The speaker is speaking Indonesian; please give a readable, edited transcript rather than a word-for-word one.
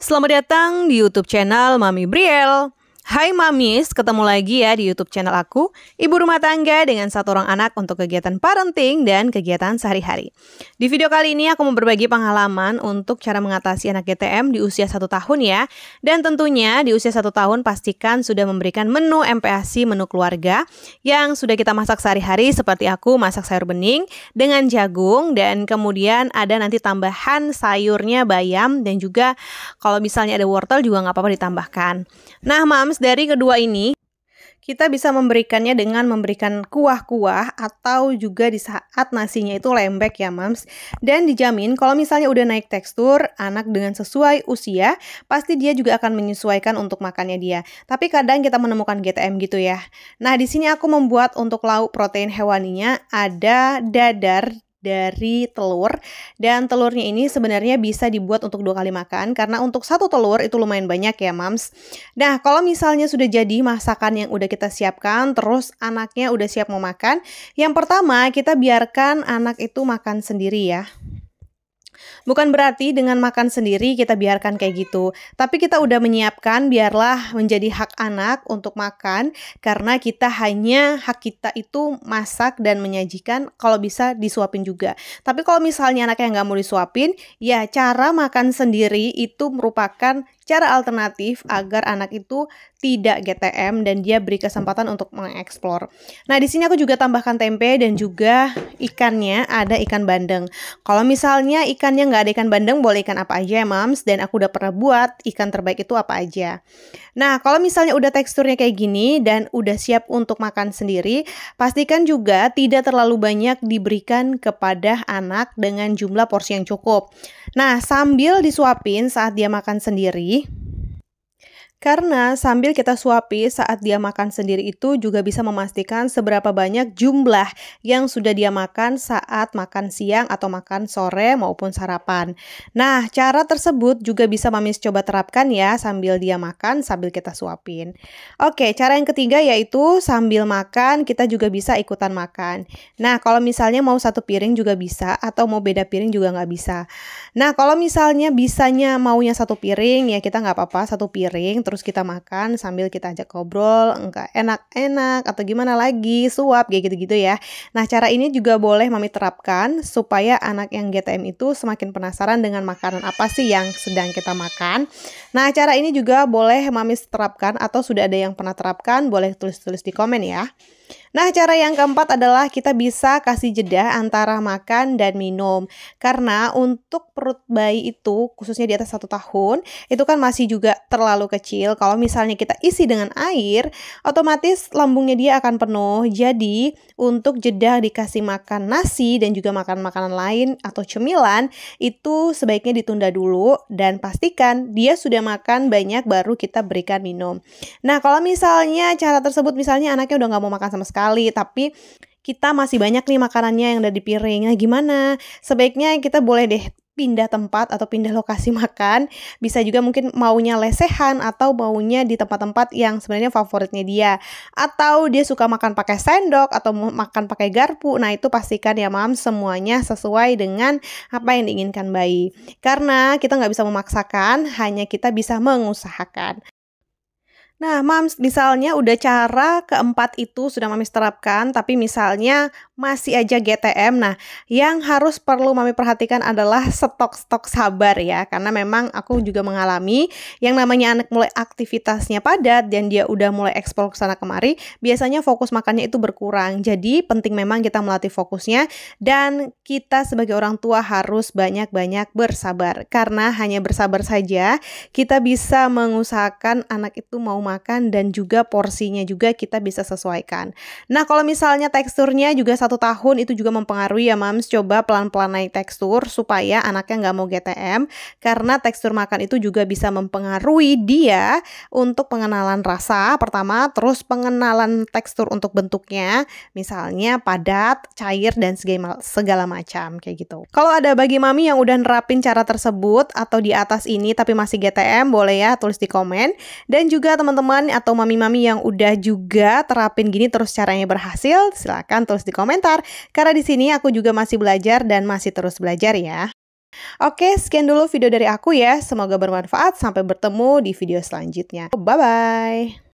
Selamat datang di YouTube channel Mami Briel. Hai Mamis, ketemu lagi ya di YouTube channel aku, ibu rumah tangga dengan satu orang anak untuk kegiatan parenting dan kegiatan sehari-hari. Di video kali ini aku mau berbagi pengalaman untuk cara mengatasi anak GTM di usia 1 tahun ya. Dan tentunya di usia 1 tahun pastikan sudah memberikan menu MPASI, menu keluarga yang sudah kita masak sehari-hari, seperti aku masak sayur bening dengan jagung, dan kemudian ada nanti tambahan sayurnya bayam, dan juga kalau misalnya ada wortel juga nggak apa-apa ditambahkan. Nah Mams, dari kedua ini kita bisa memberikannya dengan memberikan kuah-kuah atau juga di saat nasinya itu lembek ya Mams. Dan dijamin kalau misalnya udah naik tekstur, anak dengan sesuai usia pasti dia juga akan menyesuaikan untuk makannya dia. Tapi kadang kita menemukan GTM gitu ya. Nah di sini aku membuat untuk lauk protein hewaninya ada dadar dari telur, dan telurnya ini sebenarnya bisa dibuat untuk 2 kali makan karena untuk 1 telur itu lumayan banyak ya Mams. Nah kalau misalnya sudah jadi masakan yang udah kita siapkan, terus anaknya udah siap mau makan, yang pertama kita biarkan anak itu makan sendiri ya. Bukan berarti dengan makan sendiri kita biarkan kayak gitu, tapi kita udah menyiapkan biarlah menjadi hak anak untuk makan, karena hak kita itu masak dan menyajikan, kalau bisa disuapin juga. Tapi kalau misalnya anaknya nggak mau disuapin, ya cara makan sendiri itu merupakan cara alternatif agar anak itu tidak GTM dan dia beri kesempatan untuk mengeksplor. Nah, di sini aku juga tambahkan tempe dan juga ikannya ada ikan bandeng. Kalau misalnya ikannya nggak ada ikan bandeng, boleh ikan apa aja ya Mams, dan aku udah pernah buat ikan terbaik itu apa aja. Nah, kalau misalnya udah teksturnya kayak gini dan udah siap untuk makan sendiri, pastikan juga tidak terlalu banyak diberikan kepada anak dengan jumlah porsi yang cukup. Nah, sambil disuapin saat dia makan sendiri, karena sambil kita suapi saat dia makan sendiri itu juga bisa memastikan seberapa banyak jumlah yang sudah dia makan saat makan siang atau makan sore maupun sarapan. Nah, cara tersebut juga bisa Mamis coba terapkan ya sambil dia makan, sambil kita suapin. Oke, cara yang ketiga yaitu sambil makan kita juga bisa ikutan makan. Nah, kalau misalnya mau 1 piring juga bisa, atau mau beda piring juga nggak bisa. Nah, kalau misalnya bisanya maunya 1 piring, ya kita nggak apa-apa 1 piring, terus kita makan sambil kita ajak ngobrol, enggak enak-enak atau gimana lagi, suap, kayak gitu-gitu ya. Nah, cara ini juga boleh Mami terapkan supaya anak yang GTM itu semakin penasaran dengan makanan apa sih yang sedang kita makan. Nah, cara ini juga boleh Mami terapkan atau sudah ada yang pernah terapkan, boleh tulis-tulis di komen ya. Nah, cara yang keempat adalah kita bisa kasih jeda antara makan dan minum. Karena untuk perut bayi itu, khususnya di atas 1 tahun, itu kan masih juga terlalu kecil. Kalau misalnya kita isi dengan air, otomatis lambungnya dia akan penuh. Jadi, untuk jeda dikasih makan nasi dan juga makan makanan lain atau cemilan, itu sebaiknya ditunda dulu dan pastikan dia sudah makan banyak baru kita berikan minum. Nah, kalau misalnya cara tersebut, misalnya anaknya udah nggak mau makan sama sekali, tapi kita masih banyak nih makanannya yang ada di piring. Nah, gimana? Sebaiknya kita boleh deh pindah tempat atau pindah lokasi makan. Bisa juga mungkin maunya lesehan atau maunya di tempat-tempat yang sebenarnya favoritnya dia. Atau dia suka makan pakai sendok atau makan pakai garpu. Nah, itu pastikan ya Mam, semuanya sesuai dengan apa yang diinginkan bayi. Karena kita nggak bisa memaksakan, hanya kita bisa mengusahakan. Nah, Mams, misalnya udah cara keempat itu sudah Mami terapkan, tapi misalnya masih aja GTM. Nah, yang harus perlu Mami perhatikan adalah stok-stok sabar ya. Karena memang aku juga mengalami yang namanya anak mulai aktivitasnya padat dan dia udah mulai eksplor ke sana kemari, biasanya fokus makannya itu berkurang. Jadi, penting memang kita melatih fokusnya dan kita sebagai orang tua harus banyak-banyak bersabar. Karena hanya bersabar saja kita bisa mengusahakan anak itu mau makan dan juga porsinya juga kita bisa sesuaikan. Nah, kalau misalnya teksturnya juga 1 tahun itu juga mempengaruhi ya Mams, coba pelan-pelan naik tekstur supaya anaknya nggak mau GTM, karena tekstur makan itu juga bisa mempengaruhi dia untuk pengenalan rasa pertama, terus pengenalan tekstur untuk bentuknya, misalnya padat, cair, dan segala macam kayak gitu. Kalau ada bagi Mami yang udah nerapin cara tersebut atau di atas ini tapi masih GTM, boleh ya tulis di komen. Dan juga teman-teman atau mami-mami yang udah juga terapin gini terus caranya berhasil, silakan tulis di komentar. Karena di sini aku juga masih belajar dan masih terus belajar ya. Oke, sekian dulu video dari aku ya. Semoga bermanfaat. Sampai bertemu di video selanjutnya. Bye-bye.